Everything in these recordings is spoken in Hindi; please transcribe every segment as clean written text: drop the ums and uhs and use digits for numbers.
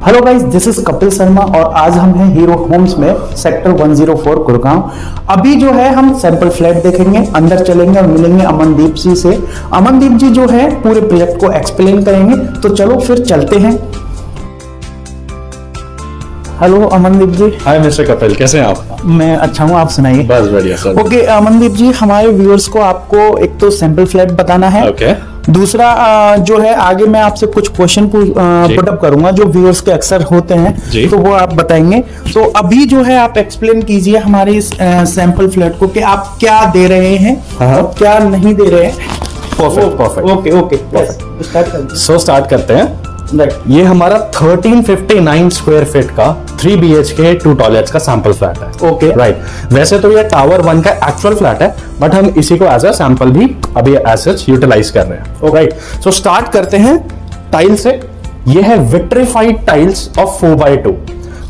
Hello guys, this is Kapil Sharma और आज हम हैं हीरो होम्स में सेक्टर 104 गुड़गांव। अभी जो है हम सैंपल फ्लैट देखेंगे, अंदर चलेंगे और मिलेंगे अमनदीप जी से। अमनदीप जी जो है पूरे प्रोजेक्ट को एक्सप्लेन करेंगे, तो चलो फिर चलते हैं। हेलो अमनदीप जी। हाय मिस्टर कपिल, कैसे हैं आप? मैं अच्छा हूँ, आप सुनाइए। बस बढ़िया सर। ओके अमनदीप जी, हमारे व्यूअर्स को आपको एक तो सैंपल फ्लैट बताना है। ओके। दूसरा जो है आगे मैं आपसे कुछ क्वेश्चन पुटअप करूंगा जो व्यूअर्स के अक्सर होते हैं, तो वो आप बताएंगे। तो अभी जो है आप एक्सप्लेन कीजिए हमारे इस सैंपल फ्लैट को कि आप क्या दे रहे हैं और क्या नहीं दे रहे हैं। परफेक्ट। ओके ओके, स्टार्ट करते हैं। ये हमारा 1359 स्क्वायर फीट का 3 BHK 2 टॉयलेट्स का सैंपल फ्लैट है। Okay right. वैसे तो ये टावर 1 का एक्चुअल फ्लैट है, बट हम इसी को एज अ सैंपल भी अभी एज सच यूटिलाइज कर रहे हैं। राइट। सो स्टार्ट करते हैं टाइल से। ये है विट्रीफाइड टाइल्स ऑफ 4x2।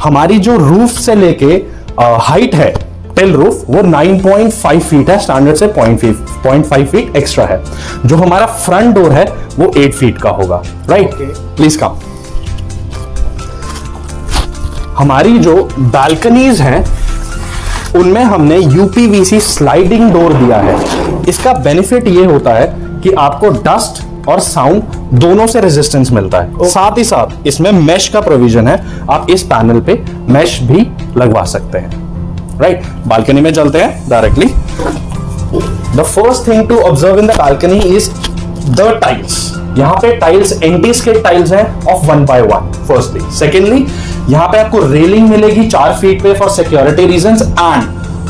हमारी जो रूफ से लेके हाइट है टिल रूफ वो 9.5 फीट है, स्टैंडर्ड से 0.5 फीट एक्स्ट्रा है। जो हमारा फ्रंट डोर है वो 8 फीट का होगा। राइट। Please come. हमारी जो बालकनीज हैं उनमें हमने यूपीवीसी स्लाइडिंग डोर दिया है। इसका बेनिफिट ये होता है कि आपको डस्ट और साउंड दोनों से रेजिस्टेंस मिलता है। साथ ही साथ इसमें मेश का प्रोविजन है, आप इस पैनल पे मेश भी लगवा सकते हैं। राइट। बालकनी में चलते हैं directly. The first thing to observe in the balcony is the tiles. यहां पे टाइल्स एंटी स्किड टाइल्स हैं ऑफ 1x1 फर्स्टली। सेकेंडली यहां पे आपको रेलिंग मिलेगी 4 फीट पे for security reasons, and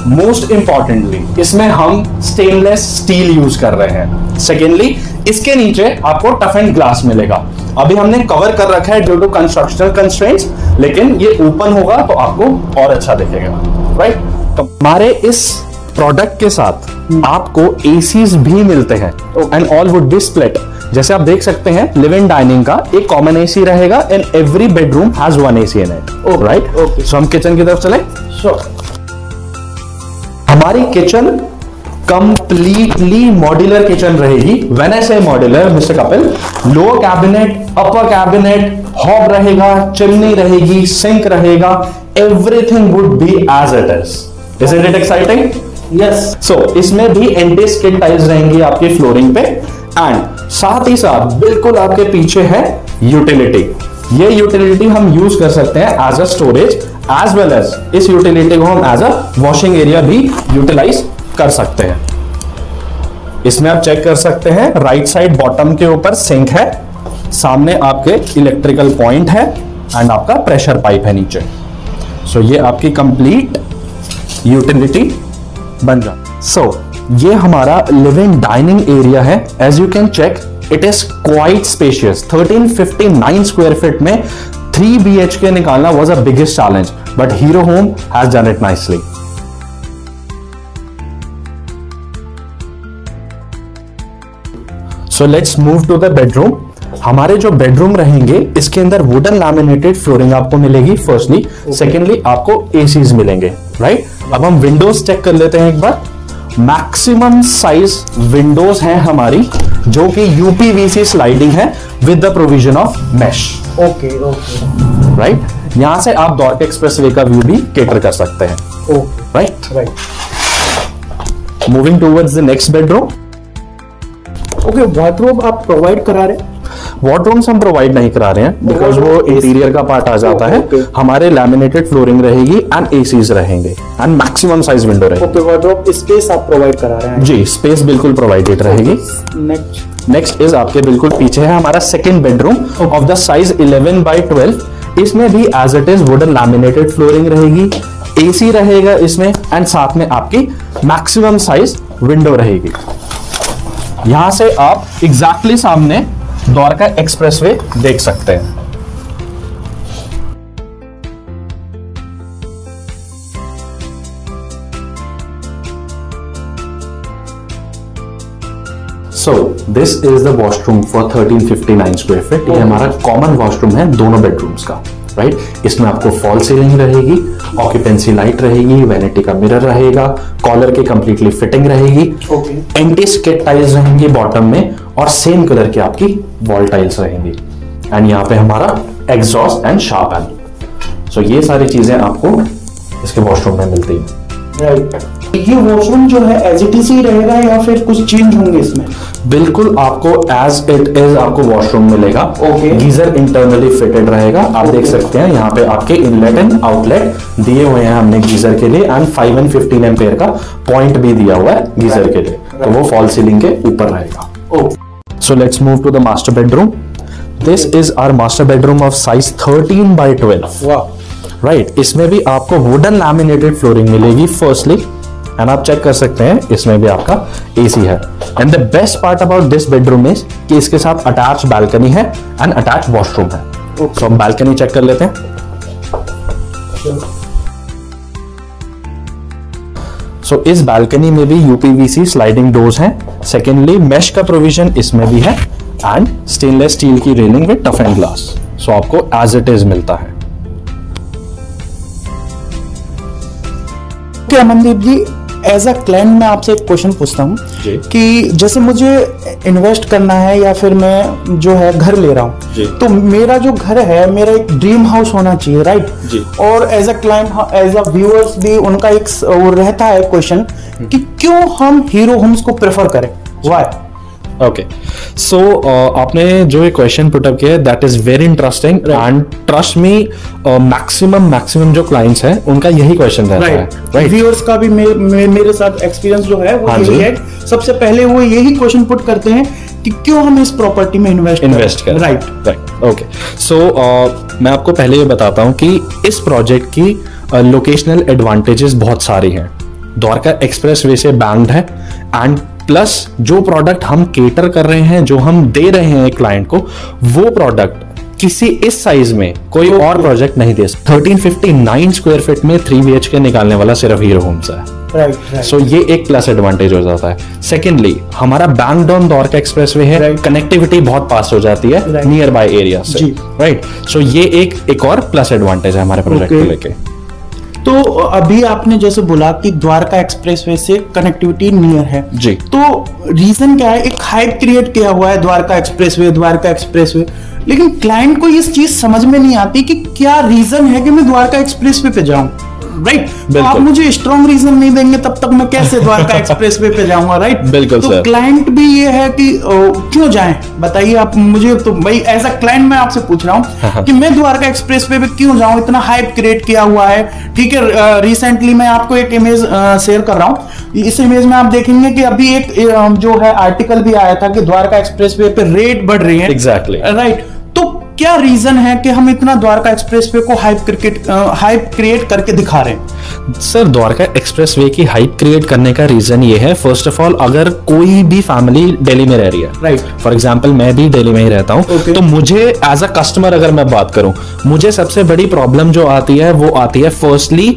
most importantly इसमें हम स्टेनलेस स्टील यूज कर रहे हैं। सेकेंडली इसके नीचे आपको टफ एंड ग्लास मिलेगा। अभी हमने कवर कर रखा है ड्यू टू कंस्ट्रक्शनल कंस्ट्रेंट्स, लेकिन ये ओपन होगा तो आपको और अच्छा दिखेगा। राइट। तो हमारे इस प्रोडक्ट के साथ आपको एसीज भी मिलते हैं and all would be split. जैसे आप देख सकते हैं लिव इन डाइनिंग का एक कॉमन एसी रहेगा and every bedroom has 1 AC in it. Right. So हम किचन की तरफ चले। हमारी किचन कंप्लीटली मॉड्यूलर किचन रहेगी। When I say modular mister Kapil, lower cabinet, upper cabinet, hob रहेगा, चिमनी रहेगी, सिंक रहेगा, everything would be as it is. Isn't it exciting? Yes. So इसमें भी एंटी स्किड टाइल्स रहेंगी आपकी फ्लोरिंग पे, एंड साथ ही साथ बिल्कुल आपके पीछे है यूटिलिटी। ये यूटिलिटी हम यूज कर सकते हैं as a storage, as well as इस यूटिलिटी को हम एज अ वॉशिंग एरिया भी यूटिलाइज कर सकते हैं। इसमें आप चेक कर सकते हैं राइट साइड बॉटम के ऊपर सिंक है, सामने आपके इलेक्ट्रिकल पॉइंट है एंड आपका प्रेशर पाइप है नीचे। सो ये आपकी कंप्लीट यूटिलिटी बन जाए। सो ये हमारा लिव इन डाइनिंग एरिया है। As you can check it is quite spacious. 1359 square feet में 3 BHK निकालना was a biggest challenge, but Hero Home has done it nicely. So let's move to the bedroom. हमारे जो बेडरूम रहेंगे इसके अंदर वुडन लैमिनेटेड फ्लोरिंग आपको मिलेगी फर्स्टली। सेकेंडली आपको एसीज मिलेंगे। राइट। अब हम विंडोज चेक कर लेते हैं एक बार। मैक्सिमम साइज विंडोज हैं हमारी जो कि यूपीवीसी स्लाइडिंग है with the provision of mesh. Okay okay. Right. यहां से आप द्वारका एक्सप्रेसवे का व्यू भी कैटर कर सकते हैं। Okay. Right. Right. Moving towards the next bedroom. Okay, wardrobe आप प्रोवाइड करा रहे हैं? वार्डरूम्स हम प्रोवाइड नहीं करा रहे हैं बिकॉज वो इंटीरियर का पार्ट आ जाता है। हमारे लैमिनेटेड फ्लोरिंग रहेगी एंड एसीज रहेंगे एंड मैक्सिमम साइज विंडो रहेगी। ओके, वार्डरोब स्पेस आप प्रोवाइड करा रहे हैं? जी, स्पेस बिल्कुल प्रोवाइडेड रहेगी। नेक्स्ट इज आपके बिल्कुल पीछे है हमारा second bedroom of the size 11x12। इसमें भी as it is wooden laminated flooring रहेगी, एसी रहेगा इसमें एंड साथ में आपकी मैक्सिमम साइज विंडो रहेगी। यहां से आप एग्जैक्टली सामने द्वारका एक्सप्रेसवे देख सकते हैं। So this is the washroom for 1359 square feet. ये हमारा कॉमन वॉशरूम है दोनों बेडरूम्स का। राइट। इसमें आपको फॉल सीलिंग रहेगी, ऑक्यूपेंसी लाइट रहेगी, वैनिटी का मिरर रहेगा, कॉलर की कंप्लीटली फिटिंग रहेगी, एंटी स्किड टाइल्स रहेंगी बॉटम में और सेम कलर की आपकी वॉल टाइल्स रहेंगी। एंड यहाँ पे हमारा एग्जॉस्ट एंड शार्प हैंडल। सो ये सारी चीजें आपको इसके वॉशरूम में मिलती है। राइट। ये वॉशरूम जो है एज इट इज ही रहेगा या फिर कुछ चेंज होंगे इसमें? बिल्कुल आपको एज इट इज आपको वॉशरूम मिलेगा। ओके। गीजर इंटरनली फिटेड रहेगा। आप देख सकते हैं यहाँ पे आपके इनलेट एंड आउटलेट दिए हुए हैं हमने गीजर के लिए, एंड 5 and 15 एम्पेयर का पॉइंट भी दिया हुआ है गीजर के लिए, तो वो फॉल सीलिंग के ऊपर रहेगा। So let's move to the master bedroom. This is our master bedroom of size 13 by 12। वाह। राइट। इसमें भी आपको वुडन लैमिनेटेड फ्लोरिंग मिलेगी फर्स्टली, एंड आप चेक कर सकते हैं इसमें भी आपका एसी है। And the best part about this bedroom is कि इसके साथ अटैच बालकनी है एंड अटैच वॉशरूम है। तो हम बालकनी चेक कर लेते हैं। सो इस बालकनी में भी यूपीवीसी स्लाइडिंग डोर्स हैं। सेकेंडली मेश का प्रोविजन इसमें भी है, एंड स्टेनलेस स्टील की railing with tough and glass. So आपको एज इट इज मिलता है। क्या Amandeep ji, as a client मैं आपसे एक क्वेश्चन पूछता हूँ कि जैसे मुझे इन्वेस्ट करना है या फिर मैं जो है घर ले रहा हूँ, तो मेरा जो घर है मेरा एक ड्रीम हाउस होना चाहिए, राइट? और as a client as a viewers भी उनका एक वो रहता है क्वेश्चन कि क्यों हम हीरो होम्स को प्रेफर करें, व्हाई? ओके, सो आपने जो ये क्वेश्चन पुट अप किया है that is very interesting, and trust me maximum जो क्लाइंट्स हैं उनका यही क्वेश्चन रहता है। राइट। व्यूअर्स का भी मेरे साथ एक्सपीरियंस जो है वो यही है, सबसे पहले वो यही क्वेश्चन पुट करते हैं कि क्यों हम इस प्रॉपर्टी में इन्वेस्ट करें। राइट। ओके, सो मैं आपको पहले ये बताता हूँ कि इस प्रोजेक्ट की लोकेशनल एडवांटेजेस बहुत सारी हैं। द्वारका एक्सप्रेस वे से बैंक्ड है, एंड प्लस जो प्रोडक्ट हम केटर कर रहे हैं, जो हम दे रहे हैं क्लाइंट को, वो प्रोडक्ट किसी इस साइज में कोई और प्रोजेक्ट नहीं दे सकता। 1359 स्क्वायर फीट में 3 BHK निकालने वाला सिर्फ हीरो होम्स है। राइट। सो ये एक प्लस एडवांटेज हो जाता है। सेकेंडली हमारा banked on Dwarka express way है, कनेक्टिविटी बहुत पास हो जाती है नियर बाय एरिया से। राइट। सो ये एक और प्लस एडवांटेज है हमारे प्रोजेक्ट को लेके। तो अभी आपने जैसे बोला कि द्वारका एक्सप्रेसवे से कनेक्टिविटी नियर है जी, तो रीजन क्या है? एक हाइप क्रिएट किया हुआ है द्वारका एक्सप्रेसवे, लेकिन क्लाइंट को इस चीज समझ में नहीं आती कि क्या रीजन है कि मैं द्वारका एक्सप्रेसवे पे जाऊं, राइट? तो आप मुझे स्ट्रॉन्ग रीजन नहीं देंगे तब तक मैं कैसे द्वारका एक्सप्रेसवे पे जाऊंगा, राइट? बिल्कुल। तो क्लाइंट भी ये है कि क्यों जाएं, बताइए आप मुझे। तो भाई एज अ क्लाइंट मैं आपसे पूछ रहा हूँ कि मैं द्वारका एक्सप्रेसवे पे क्यों जाऊं? इतना हाइप क्रिएट किया हुआ है, ठीक है। रिसेंटली मैं आपको एक इमेज शेयर कर रहा हूँ। इस इमेज में आप देखेंगे कि अभी एक जो है आर्टिकल भी आया था कि द्वारका एक्सप्रेसवे पे रेट बढ़ रही है। Exactly, right. तो क्या रीजन है कि हम इतना द्वारका एक्सप्रेसवे को हाइप क्रिएट करके दिखा रहे हैं? सर, द्वारका एक्सप्रेसवे की हाइप क्रिएट करने का रीजन ये है, फर्स्ट ऑफ ऑल अगर कोई भी फैमिली दिल्ली में रह रही है, राइट, फॉर एग्जांपल मैं भी दिल्ली में ही रहता हूँ, तो मुझे एज अ कस्टमर अगर मैं बात करूं, मुझे सबसे बड़ी प्रॉब्लम जो आती है वो आती है फर्स्टली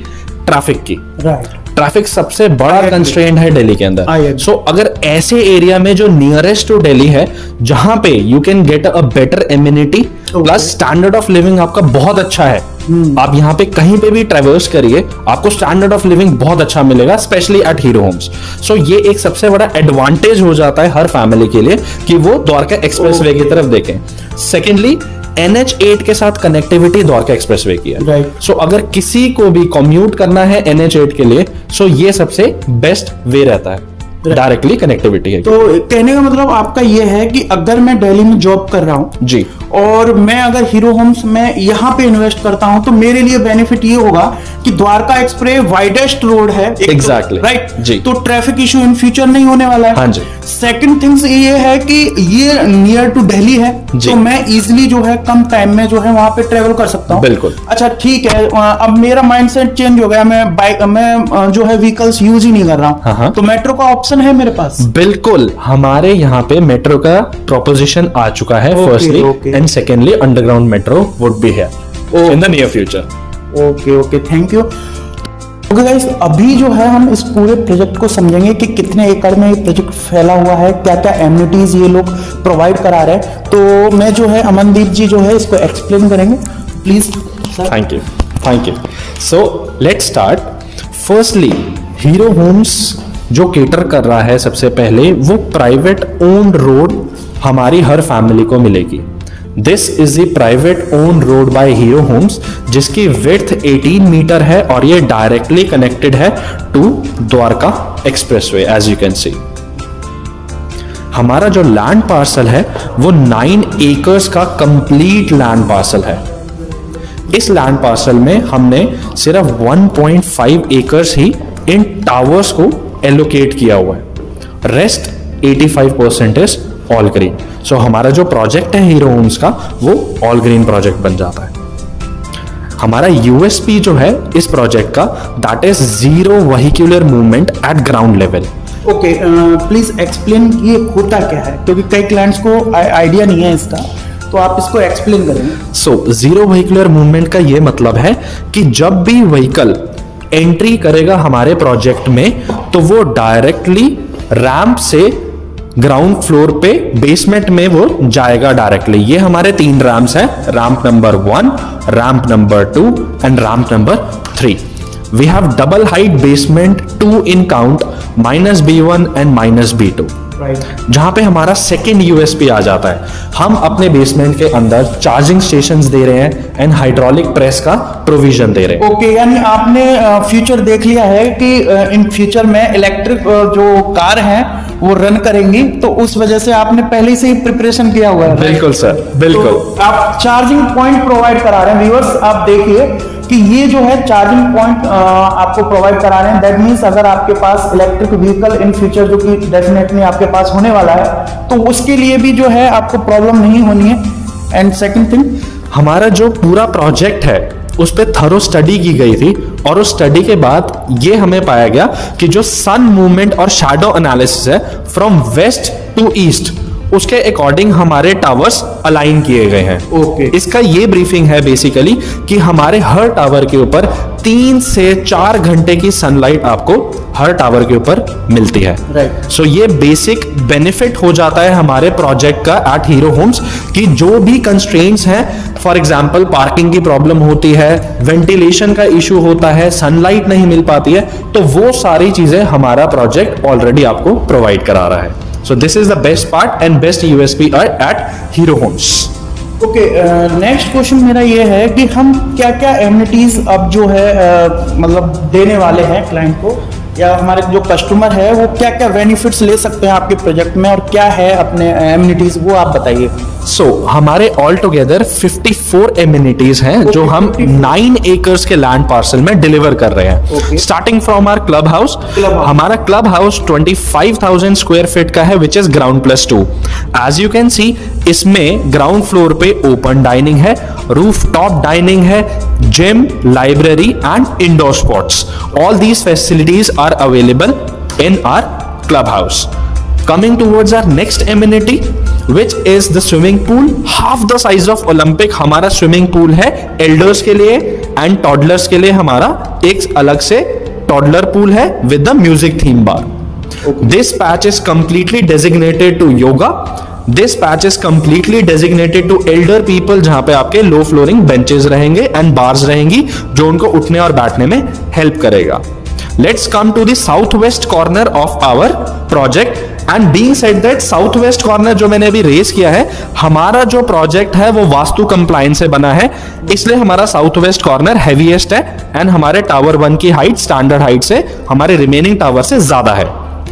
ट्रैफिक की। राइट। ट्रैफिक सबसे बड़ा कंस्ट्रेंट है दिल्ली के अंदर। सो अगर ऐसे एरिया में जो नियरेस्ट टू दिल्ली है, जहां पे you can get a better amenity plus standard of living आपका बहुत अच्छा है, आप यहाँ पे कहीं पे भी ट्रेवर्स करिए आपको स्टैंडर्ड ऑफ लिविंग बहुत अच्छा मिलेगा, स्पेशली एट हीरो होम्स। सो ये एक सबसे बड़ा एडवांटेज हो जाता है हर फैमिली के लिए कि वो द्वारका एक्सप्रेसवे की तरफ देखें। सेकेंडली NH8 के साथ कनेक्टिविटी द्वारका एक्सप्रेसवे की है। राइट। सो अगर किसी को भी कम्यूट करना है NH8 के लिए, सो ये सबसे बेस्ट वे रहता है, डायरेक्टली कनेक्टिविटी है। तो कहने का मतलब आपका ये है कि अगर मैं दिल्ली में जॉब कर रहा हूँ जी, और मैं अगर हीरो होम्स में यहाँ पे इन्वेस्ट करता हूँ, तो मेरे लिए बेनिफिट ये होगा कि द्वारका एक्सप्रेस वाइडेस्ट रोड है। एग्जैक्टली, राइट जी। तो ट्रैफिक इशू इन फ्यूचर नहीं होने वाला है। हाँ जी। सेकंड थिंग्स ये है कि ये नियर टू दिल्ली है, तो मैं इजिली जो है कम टाइम में जो है वहां पे ट्रेवल कर सकता हूँ। बिल्कुल। अच्छा ठीक है, अब मेरा माइंडसेट चेंज हो गया, मैं जो है व्हीकल्स यूज ही नहीं कर रहा हूँ, तो मेट्रो का ऑप्शन है मेरे पास। बिल्कुल, हमारे यहाँ पे मेट्रो का प्रोपोजिशन आ चुका है firstly, and secondly underground metro would be here in the near future. Okay, thank you. Okay guys, अभी जो है हम इस पूरे प्रोजेक्ट को समझेंगे कि कितने एकड़ में ये प्रोजेक्ट फैला हुआ है, क्या क्या एमिनिटीज ये लोग प्रोवाइड करा रहे हैं। तो मैं जो है अमनदीप जी जो है इसको एक्सप्लेन करेंगे, please sir. Thank you. So let's start. Firstly Hero Homes जो केटर कर रहा है, सबसे पहले वो प्राइवेट ओन्ड रोड हमारी हर फैमिली को मिलेगी। This is the private own road by Hero Homes, जिसकी विड्थ 18 मीटर है और ये डायरेक्टली कनेक्टेड है to Dwarka expressway as you can see. हमारा जो लैंड पार्सल है वो 9 एकर्स का कंप्लीट लैंड पार्सल है। इस लैंड पार्सल में हमने सिर्फ 1.5 एकर्स ही इन टावर्स को एलोकेट किया हुआ है, रेस्ट 85% इज ऑल ग्रीन। सो हमारा जो प्रोजेक्ट है हीरो होम्स का वो ऑल ग्रीन प्रोजेक्ट बन जाता है। हमारा यूएसपी जो है इस प्रोजेक्ट का, that is zero vehicular movement at ground level. Okay, please explain ये होता क्या है, क्योंकि कई क्लाइंट्स को आइडिया नहीं है इसका, तो आप इसको एक्सप्लेन करेंगे। सो जीरो व्हीक्यूलर मूवमेंट का ये मतलब है कि जब भी व्हीकल एंट्री करेगा हमारे प्रोजेक्ट में तो वो डायरेक्टली रैंप से ग्राउंड फ्लोर पे बेसमेंट में वो जाएगा डायरेक्टली। ये हमारे 3 रैम्प्स हैं, ramp number 1, ramp number 2 and ramp number 3। We have double height basement 2 in count, -B1 and -B2, जहां पे हमारा सेकेंड यूएसपी आ जाता है। हम अपने बेसमेंट के अंदर चार्जिंग स्टेशंस दे रहे हैं एंड हाइड्रोलिक प्रेस का प्रोविजन दे रहे हैं। ओके, यानी आपने फ्यूचर देख लिया है कि इन फ्यूचर में इलेक्ट्रिक जो कार हैं वो रन करेंगी, तो उस वजह से आपने पहले से ही प्रिपरेशन किया हुआ है। बिल्कुल सर, बिल्कुल। तो आप चार्जिंग पॉइंट प्रोवाइड करा रहे हैं। व्यूअर्स, आप देखिए कि ये जो है चार्जिंग पॉइंट आपको प्रोवाइड करा रहे हैं। दैट मीन्स अगर आपके पास इलेक्ट्रिक व्हीकल इन फ्यूचर जो कि डेफिनेटली आपके पास होने वाला है, तो उसके लिए भी जो है आपको प्रॉब्लम नहीं होनी है। एंड सेकंड थिंग, हमारा जो पूरा प्रोजेक्ट है उस पर थरो स्टडी की गई थी और उस स्टडी के बाद ये हमें पाया गया कि जो सन मूवमेंट और शैडो एनालिसिस है फ्रॉम वेस्ट टू ईस्ट, उसके अकॉर्डिंग हमारे टावर्स अलाइन किए गए हैं। ओके, इसका ये ब्रीफिंग है बेसिकली कि हमारे हर टावर के ऊपर 3 से 4 घंटे की सनलाइट आपको हर टावर के ऊपर मिलती है। राइट। सो ये बेसिक बेनिफिट हो जाता है हमारे प्रोजेक्ट का एट हीरो होम्स कि जो भी कंस्ट्रेंट्स हैं, फॉर एग्जांपल पार्किंग की प्रॉब्लम होती है, वेंटिलेशन का इशू होता है, सनलाइट नहीं मिल पाती है, तो वो सारी चीजें हमारा प्रोजेक्ट ऑलरेडी आपको प्रोवाइड करा रहा है। So this is the best part and best USP at Hero Homes. Okay, next question मेरा ये है कि हम क्या क्या एमिनिटीज अब जो है मतलब देने वाले हैं क्लाइंट को, या हमारे जो कस्टमर है वो क्या क्या बेनिफिट्स ले सकते हैं आपके प्रोजेक्ट में, और क्या है अपने एमिनिटीज, वो आप बताइए। सो हमारे ऑल टुगेदर 54 एमिनिटीज हैं जो हम 9 एकर्स के लैंड पार्सल में डिलीवर कर रहे हैं। Starting from our club house. हमारा क्लब हाउस 25,000 स्क्वायर फीट का है, which is ground +2। As you can see, इसमें ग्राउंड फ्लोर पे ओपन डाइनिंग है, रूफ टॉप डाइनिंग है, gym, library and indoor sports. All these facilities are available in our clubhouse. Coming towards our next amenity, which is the swimming pool, half the size of Olympic हमारा swimming pool है elders के लिए and toddlers के लिए। हमारा एक अलग से toddler pool है with the music theme bar. This patch is completely designated to yoga. This patch is completely designated to elder people, जहां पे आपके low flooring benches रहेंगे and bars रहेंगी जो उनको उठने और बैठने में help करेगा। Let's come to the southwest corner of our project, and being said that southwest corner जो मैंने अभी रेस किया है, हमारा जो प्रोजेक्ट है वो वास्तु कंप्लायंस से बना है, इसलिए हमारा साउथवेस्ट कॉर्नर हैवीएस्ट है एंड हमारे टावर 1 की हाइट स्टैंडर्ड हाइट से हमारे रिमेनिंग टावर से ज्यादा है।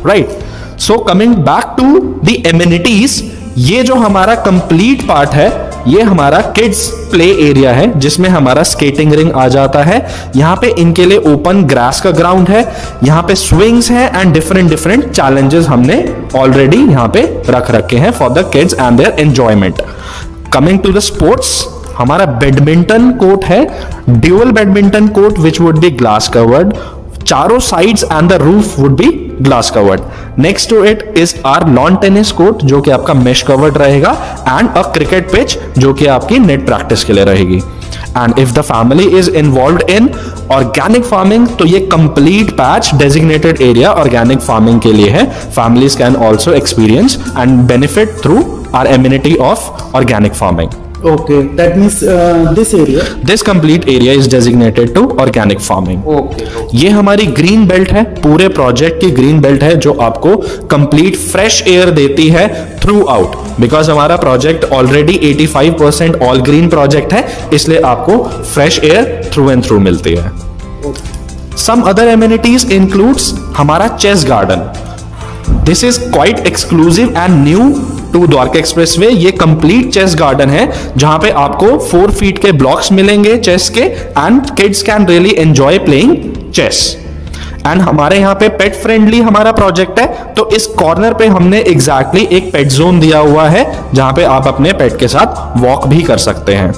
Right, so coming back to the amenities, ये जो हमारा कंप्लीट पार्ट है ये हमारा किड्स प्ले एरिया है जिसमें हमारा स्केटिंग रिंग आ जाता है। यहाँ पे इनके लिए ओपन ग्रास का ग्राउंड है, यहाँ पे स्विंग्स हैं एंड डिफरेंट चैलेंजेस हमने ऑलरेडी यहाँ पे रख रखे हैं for the kids and their enjoyment. Coming to the sports, हमारा बैडमिंटन कोर्ट है, dual badminton court which would be glass covered, चारों sides and the roof would be glass covered. Next to it is our lawn tennis court जो कि आपका मेश कवर्ड रहेगा एंड अ क्रिकेट पिच जो कि आपकी नेट प्रैक्टिस के लिए रहेगी। And if the family is involved in organic farming तो ये complete patch designated area organic farming के लिए है। Families can also experience and benefit through our amenity of organic farming. Okay, that means this complete area is designated to organic farming. Okay. ये हमारी ग्रीन बेल्ट है, पूरे प्रोजेक्ट की ग्रीन बेल्ट है जो आपको कंप्लीट फ्रेश एयर देती है थ्रू आउट, बिकॉज हमारा project already 85% all green project है, इसलिए आपको fresh air through and through मिलती है. Some other amenities includes हमारा chess garden. This is quite exclusive and new to Dwarka expressway. ये कंप्लीट चेस गार्डन है जहां पे आपको 4 फीट के ब्लॉक्स मिलेंगे चेस के, and kids can really enjoy playing chess. And हमारे यहाँ पे पेट फ्रेंडली हमारा प्रोजेक्ट है, तो इस कॉर्नर पे हमने एग्जैक्टली एक पेट जोन दिया हुआ है जहां पे आप अपने पेट के साथ वॉक भी कर सकते हैं.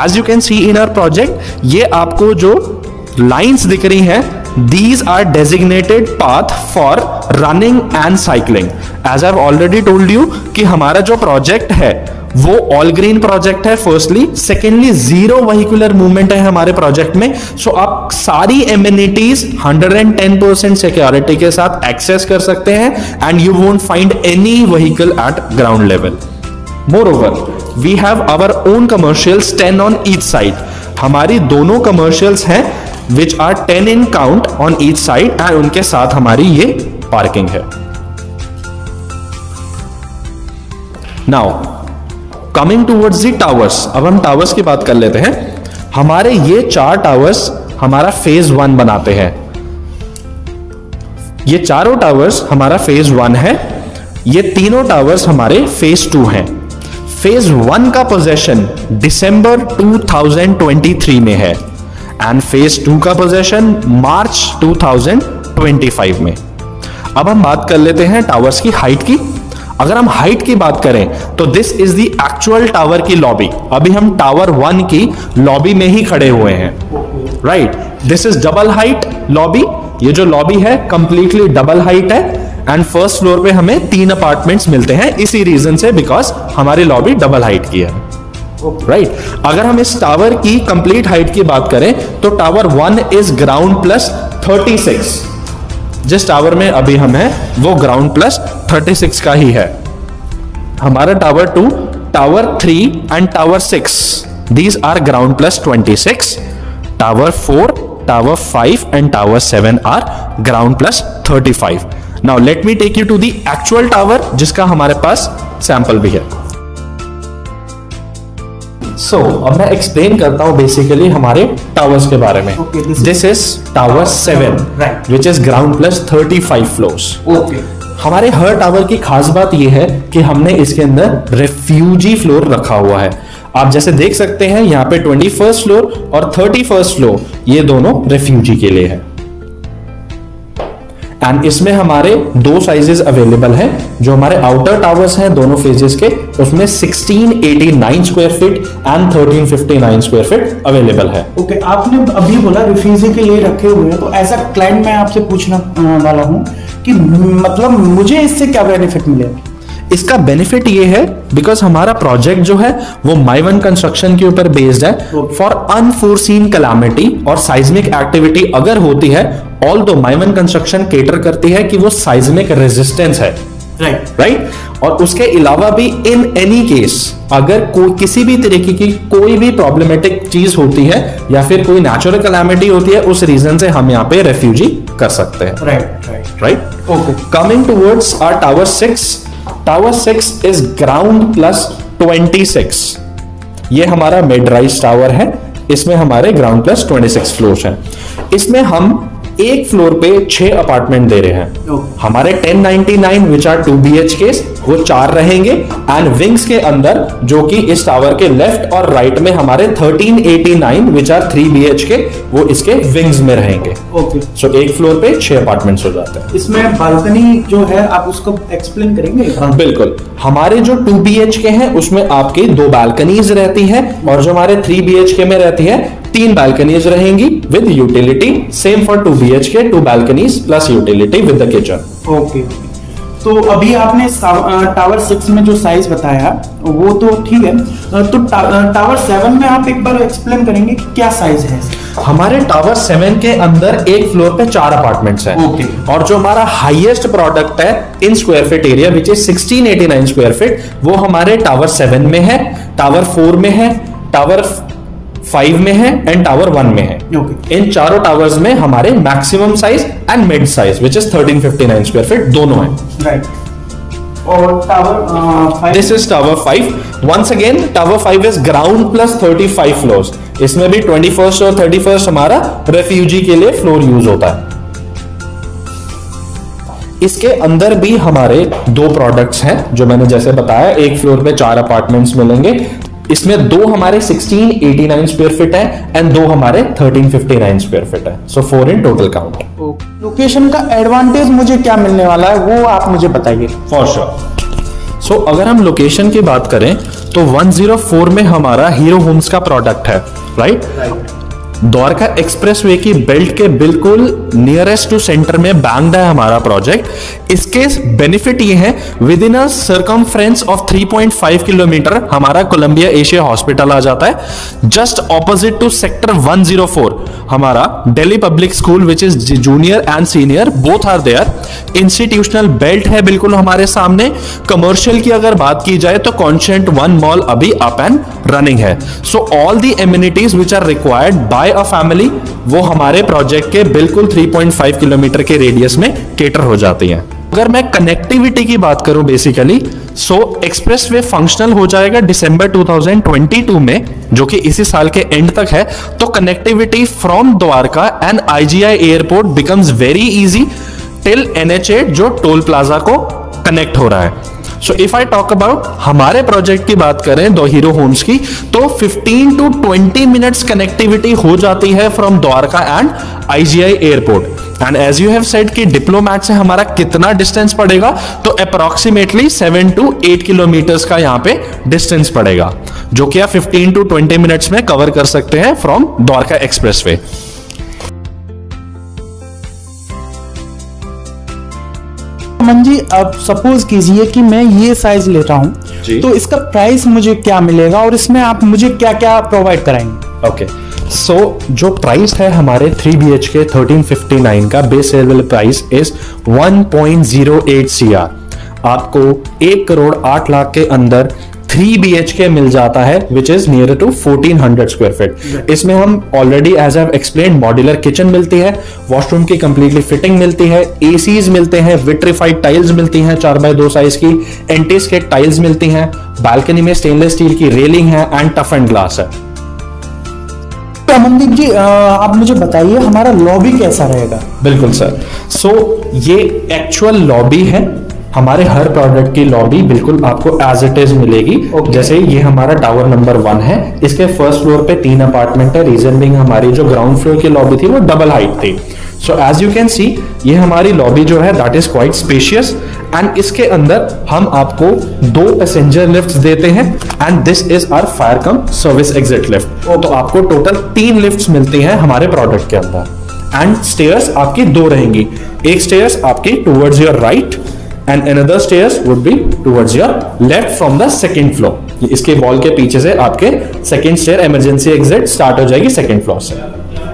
As you can see in our project, ये आपको जो लाइंस दिख रही हैं, these are designated path for running and cycling. As I've already told you कि हमारा जो प्रोजेक्ट है वो ऑल ग्रीन प्रोजेक्ट है firstly, secondly zero vehicular movement है हमारे प्रोजेक्ट में. सो आप सारी एमिनिटीज 110% सिक्योरिटी के साथ एक्सेस कर सकते हैं, and you won't find any vehicle at ground level. Moreover we have our own commercials 10 on each side. हमारी दोनों कमर्शियल्स हैं which are 10 in count on each side, and उनके साथ हमारी ये पार्किंग है. Now coming towards the towers, अब हम टावर्स की बात कर लेते हैं. हमारे ये 4 टावर्स हमारा फेज 1 बनाते हैं. ये चारों टावर्स हमारा फेज 1 है, ये तीनों टावर्स हमारे फेज 2 हैं. फेज 1 का पोजेशन दिसंबर 2023 में है, एंड फेज 2 का पोजेशन मार्च 2025 में. अब हम बात कर लेते हैं टावर्स की हाइट की. अगर हम हाइट की बात करें तो this is the actual tower की लॉबी. अभी हम टावर 1 की लॉबी में ही खड़े हुए हैं, right. This is double height lobby. ये जो लॉबी है कंप्लीटली डबल हाइट है, एंड फर्स्ट फ्लोर पे हमें 3 अपार्टमेंट्स मिलते हैं इसी रीजन से, बिकॉज हमारी लॉबी डबल हाइट की है, राइट. अगर हम इस टावर की कंप्लीट हाइट की बात करें तो टावर 1 इज ग्राउंड प्लस 36. जिस टावर में अभी हम हैं वो ग्राउंड प्लस 36 का ही है. हमारा tower 2, tower 3 and tower 6 these are ground plus 26. Tower 4, tower 5 and tower 7 are ground plus 35. Now let me take you to the actual tower जिसका हमारे पास सैंपल भी है. सो अब मैं एक्सप्लेन करता हूं बेसिकली हमारे टावर्स के बारे में. This is tower 7 which is ground plus 35 floors. हमारे हर टावर की खास बात यह है कि हमने इसके अंदर रेफ्यूजी फ्लोर रखा हुआ है. आप जैसे देख सकते हैं यहाँ पे 21st फ्लोर और 31st फ्लोर ये दोनों रेफ्यूजी के लिए है. एंड इसमें हमारे 2 साइजेस अवेलेबल हैं. जो हमारे आउटर टावर्स हैं दोनों फेजेस के, उसमें 1689 square feet and 1359 square feet available है. ओके, आपने अभी बोला रिफ्यूजी के लिए रखे हुए हैं, तो एज अ क्लाइंट मैं आपसे पूछना वाला हूं कि मतलब मुझे इससे क्या बेनिफिट मिलेगा? इसका बेनिफिट ये है बिकॉज हमारा प्रोजेक्ट जो है वो माइवन कंस्ट्रक्शन के ऊपर बेस्ड है. फॉर अनफोर्सीन कैलामिटी और साइज्मिक एक्टिविटी अगर होती है, ऑल दो माइवन कंस्ट्रक्शन केटर करती है कि वो साइज्मिक रेजिस्टेंस है, राइट. और उसके अलावा भी इन एनी केस अगर कोई किसी भी तरीके की कोई भी प्रॉब्लमेटिक चीज होती है या फिर कोई नेचुरल कैलामिटी होती है, उस रीजन से हम यहाँ पे रेफ्यूजी कर सकते हैं, right. Okay, coming towards our tower 6. Tower 6 is ground plus 26. ये हमारा मिड राइज टावर है. इसमें हमारे ग्राउंड प्लस 26 फ्लोर्स हैं. इसमें हम एक फ्लोर पे 6 अपार्टमेंट दे रहे हैं. हमारे 1099 विच आर 2 BHK वो 4 रहेंगे, एंड विंग्स के अंदर जो कि इस टावर के लेफ्ट और राइट में हमारे 1389 विच आर 3 BHK वो इसके विंग्स में रहेंगे. ओके, सो एक फ्लोर पे 6 अपार्टमेंट्स हो जाते हैं. इसमें बालकनी जो है आप उसको एक्सप्लेन करेंगे? बिल्कुल. हमारे जो 2 BHK हैं उसमें आपकी 2 बालकनीज रहती है, और जो हमारे 3 BHK में रहती है 3 बालकनीज रहेंगी with utility. Same for 2 BHK, 2 balconies plus utility with the kitchen. Okay, तो अभी आपने टावर 6 में जो साइज बताया वो तो ठीक है, तो टावर 7 में आप एक बार एक्सप्लेन करेंगे कि क्या साइज है? हमारे टावर 7 के अंदर एक फ्लोर पे 4 अपार्टमेंट्स हैं। ओके। और जो हमारा हाईएस्ट प्रोडक्ट है in square feet area which is 1689 square feet, वो हमारे टावर 7 में है, टावर 4 में है, टावर 5 में है एंड टावर 1 में है। इन चारों टावर्स में हमारे maximum size and mid size which is 1359 square feet दोनों है। राइट। और tower 5, this is tower 5। Once again tower 5 is ground plus 35 floors. इसमें भी 21st और 31st हमारा रेफ्यूजी के लिए फ्लोर यूज होता है। इसके अंदर भी हमारे 2 प्रोडक्ट्स हैं जो मैंने जैसे बताया, एक फ्लोर पे 4 अपार्टमेंट्स मिलेंगे। इसमें 2 हमारे 1689 स्क्वायर फीट है एंड 2 हमारे 1359 स्क्वायर फीट है। सो 4 इन टोटल काउंट। लोकेशन का एडवांटेज मुझे क्या मिलने वाला है वो आप मुझे बताइए। For sure. सो अगर हम लोकेशन की बात करें तो 104 में हमारा हीरो होम्स का प्रोडक्ट है, राइट? द्वारका एक्सप्रेसवे की बेल्ट के बिल्कुल नियरेस्ट टू सेंटर में बैंक्ड है हमारा प्रोजेक्ट। इसके बेनिफिट ये है, within a circumference of 3.5 kilometre हमारा कोलंबिया एशिया हॉस्पिटल आ जाता है। जस्ट ऑपोजिट टू सेक्टर 104 हमारा Delhi public school which is junior and senior both are there. Institutional belt है बिल्कुल हमारे सामने। कमर्शियल की अगर बात की जाए तो कॉन्शेंट 1 मॉल अभी अप एंड रनिंग है। So all the amenities which are required by a family वो हमारे प्रोजेक्ट के बिल्कुल 3.5 किलोमीटर के रेडियस में केटर हो जाती हैं। अगर मैं कनेक्टिविटी की बात करूं बेसिकली, सो एक्सप्रेसवे फंक्शनल हो जाएगा दिसंबर 2022 में, जो कि इसी साल के एंड तक है। तो connectivity from Dwarka and IGI airport becomes very easy till NH8 जो टोल प्लाजा को कनेक्ट हो रहा है। So if I talk about हमारे प्रोजेक्ट की बात करें दो हीरो होम्स की, तो 15 to 20 मिनट्स कनेक्टिविटी हो जाती है from Dwarka and IGI airport. And as you have said कि डिप्लोमैट से हमारा कितना डिस्टेंस पड़ेगा, तो अप्रोक्सीमेटली 7 to 8 किलोमीटर्स का यहाँ पे डिस्टेंस पड़ेगा, जो कि आप 15 to 20 मिनट्स में कवर कर सकते हैं फ्रॉम द्वारका एक्सप्रेसवे। अमन जी, अब सपोज कीजिए कि मैं ये साइज ले रहा हूँ, तो इसका प्राइस मुझे क्या मिलेगा और इसमें आप मुझे क्या क्या प्रोवाइड कराएंगे? ओके, सो जो प्राइस है हमारे 3 BHK 1359 का base level price is 1.08 CR। आपको 1 करोड़ 8 लाख के अंदर 3 BHK मिल जाता है which is near to 1400 square feet. इसमें हम already as I explain modular kitchen मिलती है, वॉशरूम की कंप्लीटली फिटिंग मिलती है, एसीज मिलते हैं, विट्रीफाइड टाइल्स मिलती हैं 4x2 साइज की, एंटी-स्किड टाइल्स मिलती हैं, बालकनी में स्टेनलेस स्टील की रेलिंग है एंड टफ एंड ग्लास है। अमनदीप जी, आप मुझे बताइए हमारा लॉबी कैसा रहेगा? बिल्कुल सर, सो ये एक्चुअल लॉबी है। हमारे हर प्रोडक्ट की लॉबी बिल्कुल आपको एज इट इज मिलेगी। जैसे ये हमारा टावर नंबर 1 है, इसके फर्स्ट फ्लोर पे 3 अपार्टमेंट है। रीजन बिंग हमारी जो ग्राउंड फ्लोर की लॉबी थी वो डबल हाइट थी। So as you can see ये हमारी लॉबी जो है that is quite spacious and इसके अंदर हम आपको 2 पैसेंजर लिफ्ट्स देते हैं and this is our fire cum service exit lift. तो आपको टोटल 3 लिफ्ट्स मिलती हैं हमारे प्रोडक्ट के अंदर एंड स्टेयर्स आपकी 2 रहेंगी। एक स्टेयर्स आपकी towards your right and another stairs would be towards your left from the second floor। इसके वॉल के पीछे से आपके second stair emergency exit start हो जाएगी सेकंड फ्लोर से।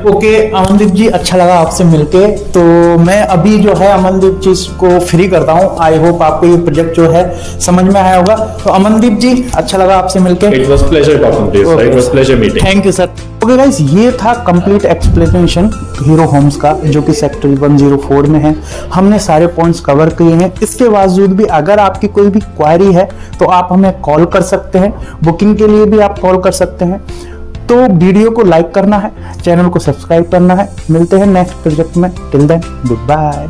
ओके अमनदीप जी, अच्छा लगा आपसे मिलके। तो मैं अभी जो है अमनदीप जी को फ्री करता हूँ। आई होप आपको ये प्रोजेक्ट जो है समझ में आया होगा। तो अमनदीप जी, अच्छा लगा आपसे मिलके। It was pleasure talking to you, it was pleasure meeting. Thank you sir. Okay guys, ये था कंप्लीट एक्सप्लेनेशन हीरो होम्स का जो कि सेक्टर 104 में है। हमने सारे पॉइंट्स कवर किए हैं। इसके बावजूद भी अगर आपकी कोई भी क्वेरी है तो आप हमें कॉल कर सकते हैं, बुकिंग के लिए भी आप कॉल कर सकते हैं। तो वीडियो को लाइक करना है, चैनल को सब्सक्राइब करना है। मिलते हैं नेक्स्ट प्रोजेक्ट में। Till then good bye.